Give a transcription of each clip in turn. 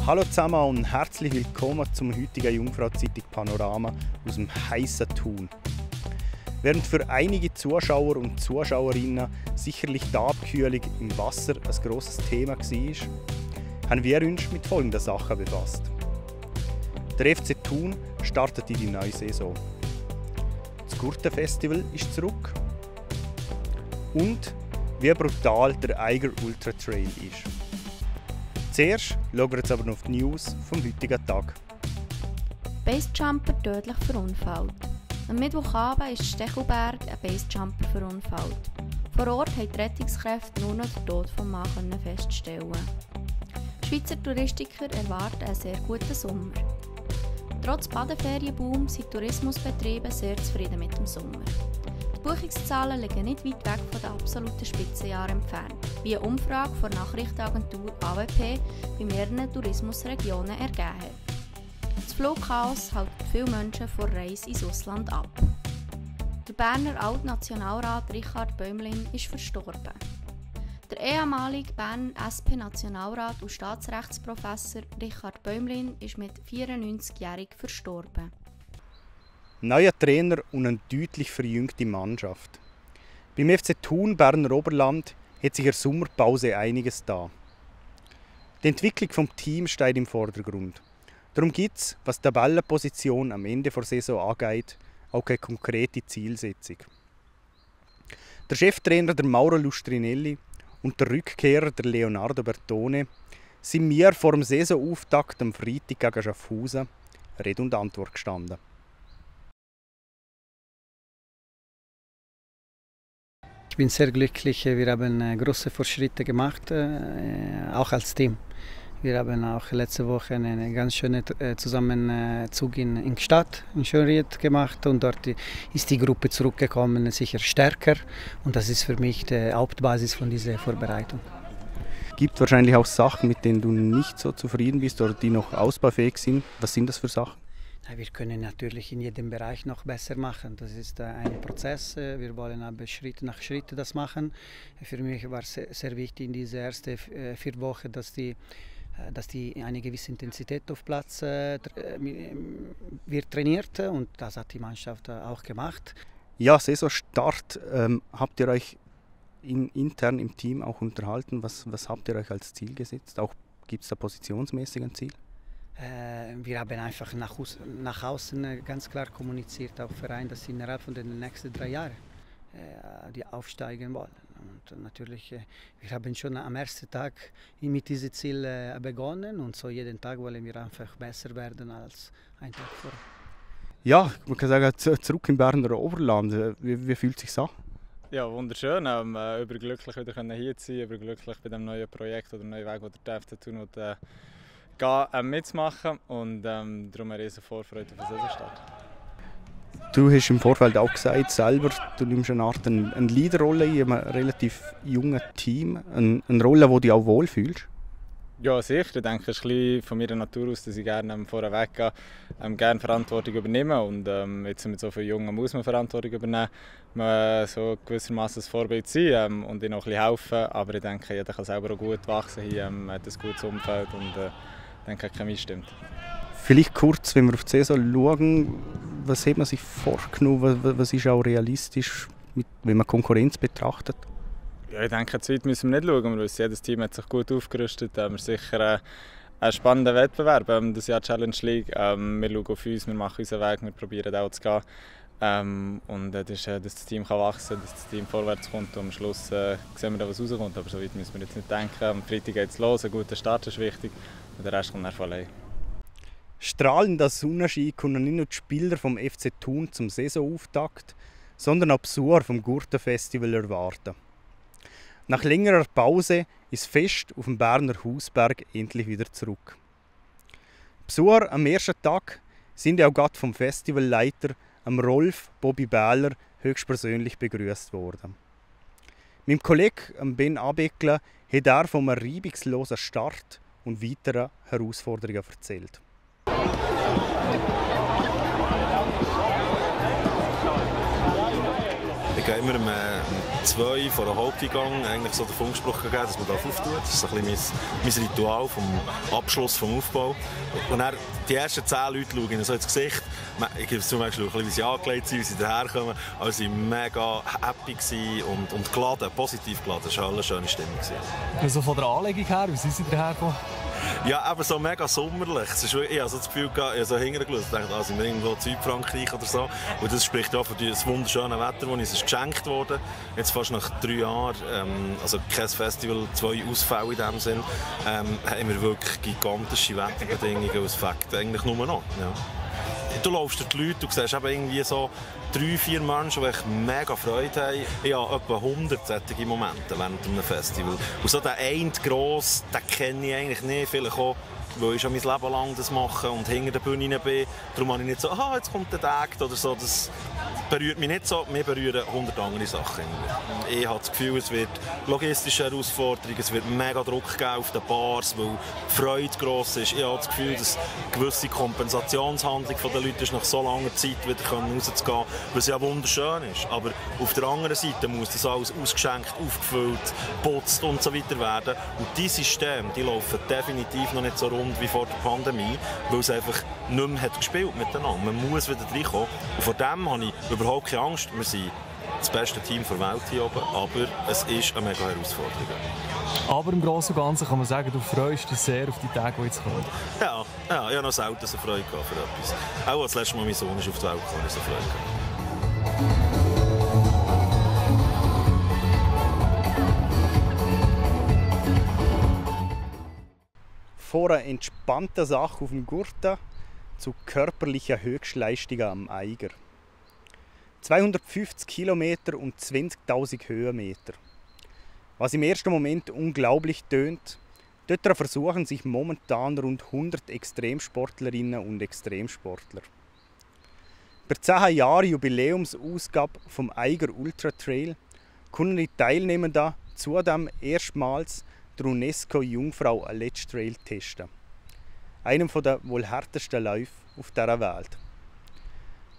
Hallo zusammen und herzlich willkommen zum heutigen Jungfrau-Zeitung Panorama aus dem heißen Thun. Während für einige Zuschauer und Zuschauerinnen sicherlich die Abkühlung im Wasser ein grosses Thema war, haben wir uns mit folgenden Sachen befasst. Der FC Thun startet in die neue Saison. Das Gurtenfestival ist zurück. Und wie brutal der Eiger Ultra Trail ist. Zuerst schauen wir jetzt aber noch auf die News vom heutigen Tag. Basejumper tödlich verunfallt. Am Mittwochabend ist in Stechelberg ein Basejumper verunfallt. Vor Ort haben die Rettungskräfte nur noch den Tod des Mannes feststellen. Schweizer Touristiker erwarten einen sehr guten Sommer. Trotz Badeferienboom sind Tourismusbetriebe sehr zufrieden mit dem Sommer. Die Buchungszahlen liegen nicht weit weg von den absoluten Spitzenjahren entfernt, wie eine Umfrage von der Nachrichtenagentur AWP bei mehreren Tourismusregionen ergeben hat. Das Flugchaos hält viele Menschen vor der Reise ins Ausland ab. Der Berner Altnationalrat Richard Bäumlin ist verstorben. Der ehemalige Berner SP-Nationalrat und Staatsrechtsprofessor Richard Bäumlin ist mit 94-jährig verstorben. Neuer Trainer und eine deutlich verjüngte Mannschaft. Beim FC Thun Berner Oberland hat sich in der Sommerpause einiges da. Die Entwicklung des Teams steht im Vordergrund. Darum gibt es, was die Tabellenposition am Ende der Saison angeht, auch keine konkrete Zielsetzung. Der Cheftrainer der Mauro Lustrinelli und der Rückkehrer der Leonardo Bertone sind mir vor dem Saisonauftakt am Freitag gegen Schaffhausen Rede und Antwort gestanden. Ich bin sehr glücklich. Wir haben große Fortschritte gemacht, auch als Team. Wir haben auch letzte Woche einen ganz schönen Zusammenzug in Gstaad, in Schönried gemacht und dort ist die Gruppe zurückgekommen, sicher stärker und das ist für mich die Hauptbasis von dieser Vorbereitung. Es gibt wahrscheinlich auch Sachen, mit denen du nicht so zufrieden bist oder die noch ausbaufähig sind. Was sind das für Sachen? Wir können natürlich in jedem Bereich noch besser machen. Das ist ein Prozess. Wir wollen aber Schritt nach Schritt das machen. Für mich war es sehr wichtig in dieser ersten 4 Wochen, dass die eine gewisse Intensität auf Platz wird trainiert und das hat die Mannschaft auch gemacht. Ja, Saisonstart. Habt ihr euch intern im Team auch unterhalten? Was habt ihr euch als Ziel gesetzt? Gibt es da positionsmäßig ein Ziel? Wir haben einfach nach außen ganz klar kommuniziert, auch Verein, dass sie innerhalb von den nächsten 3 Jahren die aufsteigen wollen. Und natürlich, wir haben schon am ersten Tag mit diesem Ziel begonnen und so jeden Tag wollen wir einfach besser werden als ein Tag vorher. Ja, man kann sagen, zurück im Berner Oberland. Wie fühlt es sich an? Ja, wunderschön. Überglücklich wieder hier zu sein, überglücklich bei dem neuen Projekt oder neuen Weg, den der FC Thun mitzumachen und darum eine riesen Vorfreude auf den Saisonstart. Du hast im Vorfeld auch gesagt, selber, du nimmst eine Art eine Leaderrolle in einem relativ jungen Team, eine Rolle, wo du dich auch wohlfühlst? Ja, sicher. Ich denke, es ist ein bisschen von meiner Natur aus, dass ich gerne vorweg gehe, gerne Verantwortung übernehme. Und jetzt mit so vielen Jungen muss man Verantwortung übernehmen, man so gewissermaßen ein Vorbild sein und ihnen auch ein bisschen helfen. Aber ich denke, jeder kann selber auch gut wachsen hier, hat ein gutes Umfeld und ich denke, die Chemie stimmt. Vielleicht kurz, wenn wir auf die Saison schauen, was hat man sich vorgenommen, was ist auch realistisch, wenn man Konkurrenz betrachtet? Ja, ich denke, zu weit müssen wir nicht schauen. Jedes Team hat sich gut aufgerüstet. Wir haben sicher einen spannenden Wettbewerb, das Jahr Challenge League. Wir schauen auf uns, wir machen unseren Weg, wir probieren auch zu gehen. Und dass das Team wachsen kann, dass das Team vorwärts kommt und am Schluss sehen wir, was rauskommt. Aber so weit müssen wir jetzt nicht denken. Am Freitag geht es los, ein guter Start ist wichtig und der Rest kommt dann von allein. Strahlender Sonnenschein können nicht nur die Spieler vom FC Thun zum Saisonauftakt, sondern auch Besucher vom Gurtenfestival erwarten. Nach längerer Pause ist das Fest auf dem Berner Hausberg endlich wieder zurück. Die Besucher am ersten Tag sind auch gerade vom Festivalleiter Rolf Bobby Bähler höchstpersönlich begrüßt worden. Meinem Kollegen Ben Abeckler hat er vom reibungslosen Start und weiteren Herausforderungen erzählt. haben wir um 2 vor dem Haupteingang eigentlich so den Funkspruch gegeben, dass man auftut. Das ist so ein bisschen mein Ritual vom Abschluss vom Aufbau. Und dann die ersten 10 Leute schauen ihnen so ins Gesicht. Ich gebe es zum Beispiel, wie sie angelegt sind, wie sie daherkommen. Also sie waren mega happy und geladen, positiv geladen. Das war eine schöne Stimmung. Also von der Anlegung her, wie sind Sie dahergekommen? Ja, aber so mega sommerlich. Es ist, ich habe so das Gefühl, ich habe so hingeschaut und dachte, sind wir irgendwo in Südfrankreich oder so. Und das spricht auch für das wunderschöne Wetter, das uns geschenkt wurde. Jetzt fast nach 3 Jahren, also kein Festival, 2 Ausfälle in diesem Sinn, haben wir wirklich gigantische Wetterbedingungen und es fängt eigentlich nur noch. Ja. Du läufst durch die Leute, du siehst eben irgendwie so 3-4 Menschen, die mega Freude haben. Ich habe etwa 100 solche Momente während einem Festival. Und so der eine grosse, den kenne ich eigentlich nicht. Vielleicht auch, weil ich schon mein Leben lang das mache und hinter der Bühne bin. Darum habe ich nicht so, jetzt kommt der Tag oder so. Das berührt mich nicht so. Mir berühren 100 andere Sachen. Ich habe das Gefühl, es wird logistische Herausforderungen, es wird mega Druck geben auf den Bars, weil die Freude gross ist. Ich habe das Gefühl, dass eine gewisse Kompensationshandlung der Leute ist, nach so langer Zeit wieder rauszugehen, was ja wunderschön ist. Aber auf der anderen Seite muss das alles ausgeschenkt, aufgefüllt, geputzt und so weiter werden. Und diese Systeme, die laufen definitiv noch nicht so rund wie vor der Pandemie, weil es einfach nicht mehr hat gespielt miteinander. Man muss wieder reinkommen. Und vor dem habe ich überhaupt keine Angst. Wir sind das beste Team der Welt hier oben, aber es ist eine mega Herausforderung. Aber im Großen und Ganzen kann man sagen, du freust dich sehr auf die Tage, die jetzt kommen. Ja, ich habe noch selten so Freude gehabt für etwas. Auch als letztes Mal mein Sohn ist auf die Welt gekommen, habe ich so Freude gehabt. Von einer entspannten Sache auf dem Gurten zu körperlicher Höchstleistung am Eiger. 250 Kilometer und 20.000 Höhenmeter. Was im ersten Moment unglaublich tönt, dort versuchen sich momentan rund 100 Extremsportlerinnen und Extremsportler. Per 10 Jahre Jubiläumsausgabe vom Eiger Ultra Trail können die Teilnehmenden zudem erstmals der UNESCO-Jungfrau Let's Trail testen. Einem der wohl härtesten Läufe auf dieser Welt.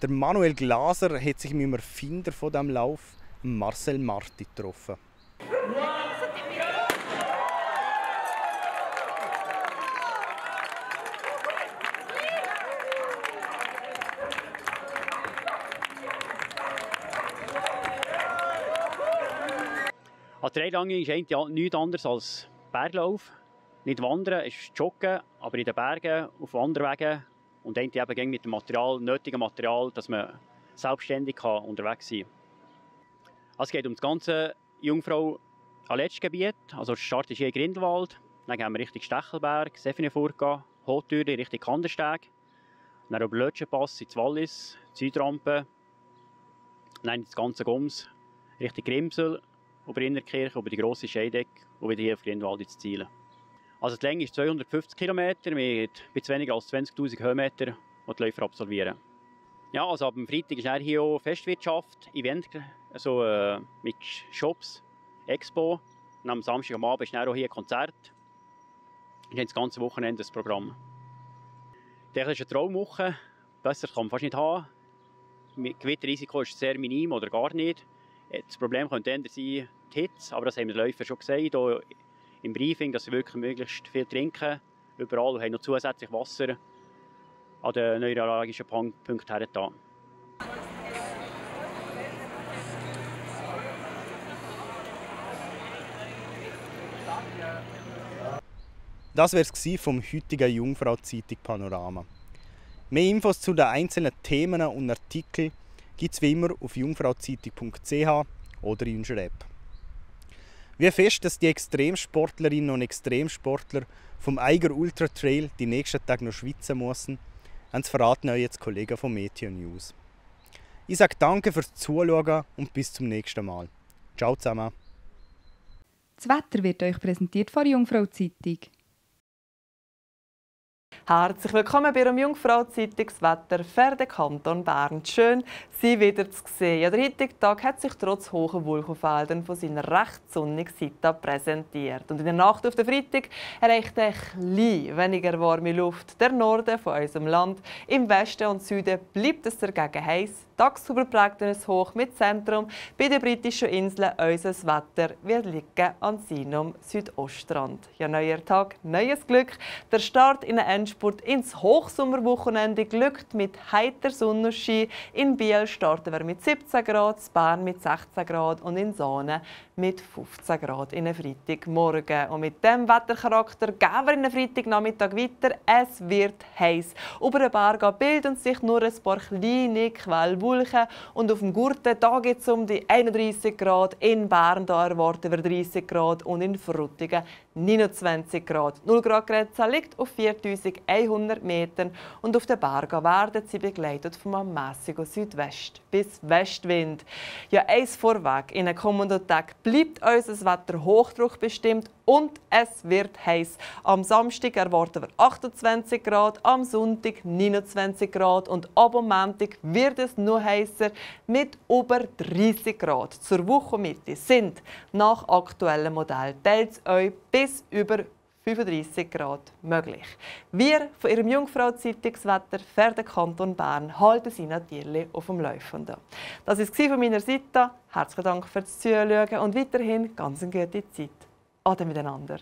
Der Manuel Glaser hat sich mit dem Erfinder von diesem Lauf, Marcel Marti, getroffen. Trailrunning ist eigentlich nichts anderes als Berglauf. Nicht wandern, ist joggen, aber in den Bergen, auf Wanderwegen und eigentlich eben mit dem nötigen Material, dass man selbstständig unterwegs sein kann. Also es geht um das ganze Jungfrau-Aletsch-Gebiet. Also der Start ist hier in Grindelwald, dann gehen wir Richtung Stechelberg, Sevenefurka, Hohtüre, Richtung Kandersteg, dann über Lötschenpass ins Wallis, Südrampe, dann ins ganze Goms, Richtung Grimsel, über Innerkirche, über die grosse Scheidegg und wieder hier auf Grindelwald ins Ziel. Also die Länge ist 250 km mit etwas weniger als 20'000 Höhenmeter, die die Läufer absolvieren. Ja, also ab dem Freitag ist hier auch Festwirtschaft, Event, also mit Shops, Expo. Und am Samstag am Abend ist dann auch hier ein Konzert. Und das ganze Wochenende das Programm. Das ist eine Traumwoche, besser kann man fast nicht haben. Gewitterrisiko ist sehr minim oder gar nicht. Das Problem könnte eher sein, die Hitze, aber das haben die Läufer schon gesagt hier im Briefing, dass sie wirklich möglichst viel trinken, überall, und haben noch zusätzlich Wasser an den neuralgischen Punkten hergetan. Das war es vom heutigen Jungfrau-Zeitung Panorama. Mehr Infos zu den einzelnen Themen und Artikeln gibt es wie immer auf jungfrauzeitung.ch oder in unserer App. Wie fest, dass die Extremsportlerinnen und Extremsportler vom Eiger Ultra Trail die nächsten Tage noch schwitzen müssen, verraten euch jetzt Kollegen von Meteo News. Ich sage danke fürs Zuschauen und bis zum nächsten Mal. Ciao zusammen. Das Wetter wird euch präsentiert von der Jungfrau-Zeitung. Herzlich willkommen bei der Jungfrau-Zeitung «Das Wetter» für den Kanton Bern. Schön, Sie wieder zu sehen. Ja, der heutige Tag hat sich trotz hoher Wolkenfeldern von seiner recht sonnigen Seite präsentiert. Und in der Nacht auf den Freitag erreicht ein bisschen weniger warme Luft der Norden von unserem Land. Im Westen und Süden bleibt es dagegen heiß. tagsüber prägtes Hoch mit Zentrum bei den britischen Inseln. Unser Wetter wird liegen an seinem Südostrand. Ja, neuer Tag, neues Glück. Der Start in den Endspurt ins Hochsommerwochenende glückt mit heiter Sonnenschein. In Biel starten wir mit 17 Grad, in Bern mit 16 Grad und in Sahne mit 15 Grad in den Freitagmorgen. Und mit diesem Wettercharakter gehen wir in den Freitagnachmittag weiter. Es wird heiß. Über den Bergen bilden sich nur ein paar kleine Quellwolken. Und auf dem Gurten geht es um die 31 Grad. In Bern da erwarten wir 30 Grad und in Frutigen 29 Grad. 0 Grad Grenze liegt auf 4100 Metern und auf den Bergen werden sie begleitet von einem mäßigen Südwest- bis Westwind. Ja, eins vorweg, in den kommenden Tagen bleibt unser Wetter hochdruckbestimmt und es wird heiß. Am Samstag erwarten wir 28 Grad, am Sonntag 29 Grad und ab am Montag wird es noch heißer mit über 30 Grad. Zur Wochenmitte sind nach aktuellem Modell teils euch bis über 35 Grad möglich. Wir von Ihrem Jungfrau-Zeitungswetter für den Kanton Bern halten Sie natürlich auf dem Laufenden. Das war es von meiner Seite. Herzlichen Dank fürs Zuschauen und weiterhin ganz eine gute Zeit. Ade miteinander.